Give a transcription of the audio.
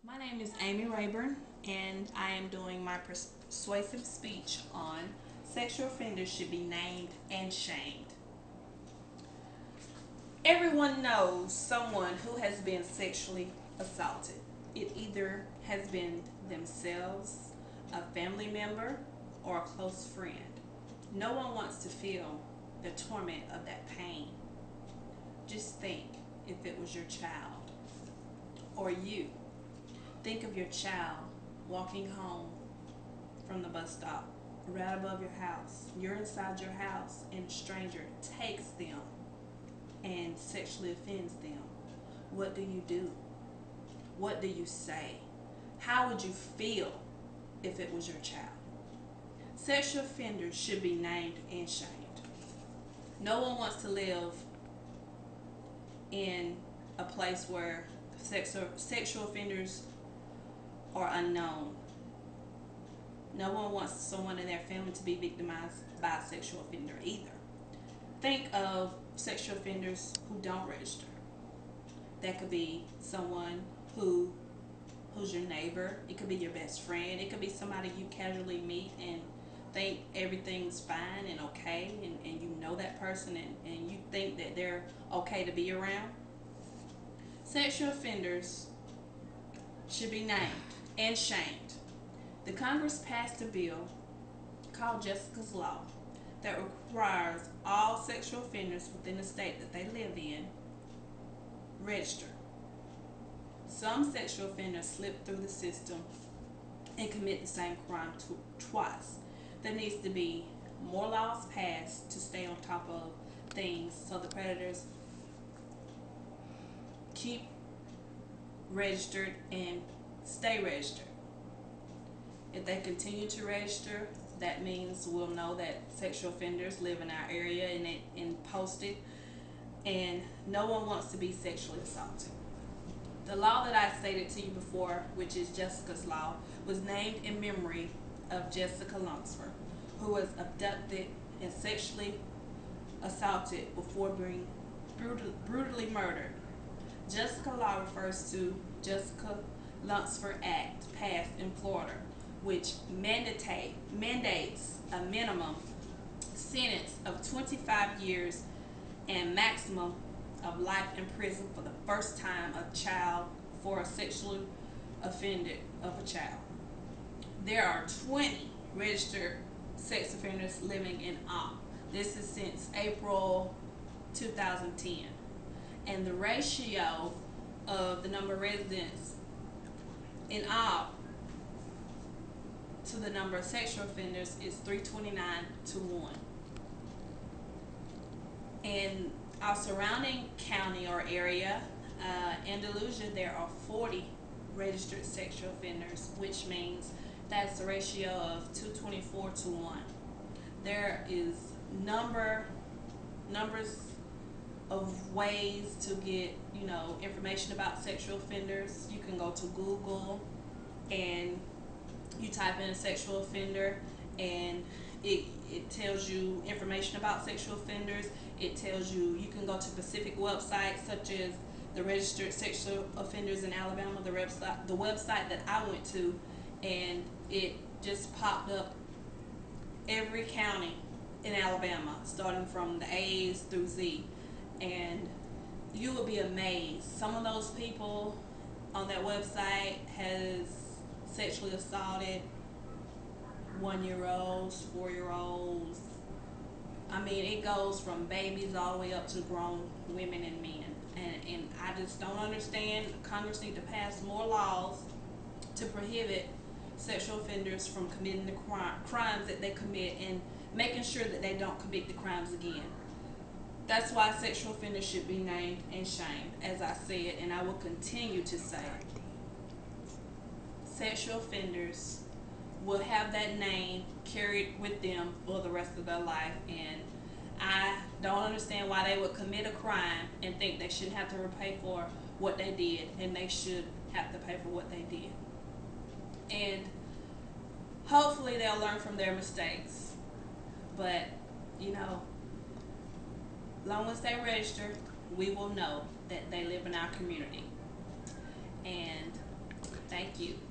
My name is Amy Rayburn, and I am doing my persuasive speech on sexual offenders should be named and shamed. Everyone knows someone who has been sexually assaulted. It either has been themselves, a family member, or a close friend. No one wants to feel the torment of that pain. Just think if it was your child or you. Think of your child walking home from the bus stop, right above your house. You're inside your house, and a stranger takes them and sexually offends them. What do you do? What do you say? How would you feel if it was your child? Sexual offenders should be named and shamed. No one wants to live in a place where sexual offenders are unknown. No one wants someone in their family to be victimized by a sexual offender either. Think of sexual offenders who don't register. That could be someone who's your neighbor. It could be your best friend. It could be somebody you casually meet and think everything's fine and okay, and you know that person, and you think that they're okay to be around. Sexual offenders should be named and shamed. The Congress passed a bill called Jessica's Law that requires all sexual offenders within the state that they live in register. Some sexual offenders slip through the system and commit the same crime twice. There needs to be more laws passed to stay on top of things so the predators keep registered and stay registered. If they continue to register, that means we'll know that sexual offenders live in our area and post it, and no one wants to be sexually assaulted. The law that I stated to you before, which is Jessica's Law, was named in memory of Jessica Lunsford, who was abducted and sexually assaulted before being brutally murdered. Jessica Law refers to Jessica Lunsford Act passed in Florida, which mandates a minimum sentence of 25 years and maximum of life in prison for the first time a child for a sexually offended of a child. There are 20 registered sex offenders living in Op. This is since April 2010. And the ratio of the number of residents in Op to the number of sexual offenders is 329 to 1. In our surrounding county or area, Andalusia, there are 40 registered sexual offenders, which means that's a ratio of 224 to 1. There is numbers of ways to get information about sexual offenders. You can go to Google and you type in a sexual offender, and it tells you information about sexual offenders. It tells you can go to specific websites such as the Registered Sexual Offenders in Alabama, the website that I went to, and it just popped up every county in Alabama, starting from the A's through Z, and you will be amazed. Some of those people on that website has sexually assaulted 1-year-olds, 4-year-olds. I mean, it goes from babies all the way up to grown women and men. And I just don't understand. Congress need to pass more laws to prohibit sexual offenders from committing the crimes that they commit, and making sure that they don't commit the crimes again. That's why sexual offenders should be named and shamed, as I said, and I will continue to say. Sexual offenders will have that name carried with them for the rest of their life, and I don't understand why they would commit a crime and think they shouldn't have to repay for what they did, and they should have to pay for what they did. And hopefully they'll learn from their mistakes. But, long as they register, we will know that they live in our community. And thank you.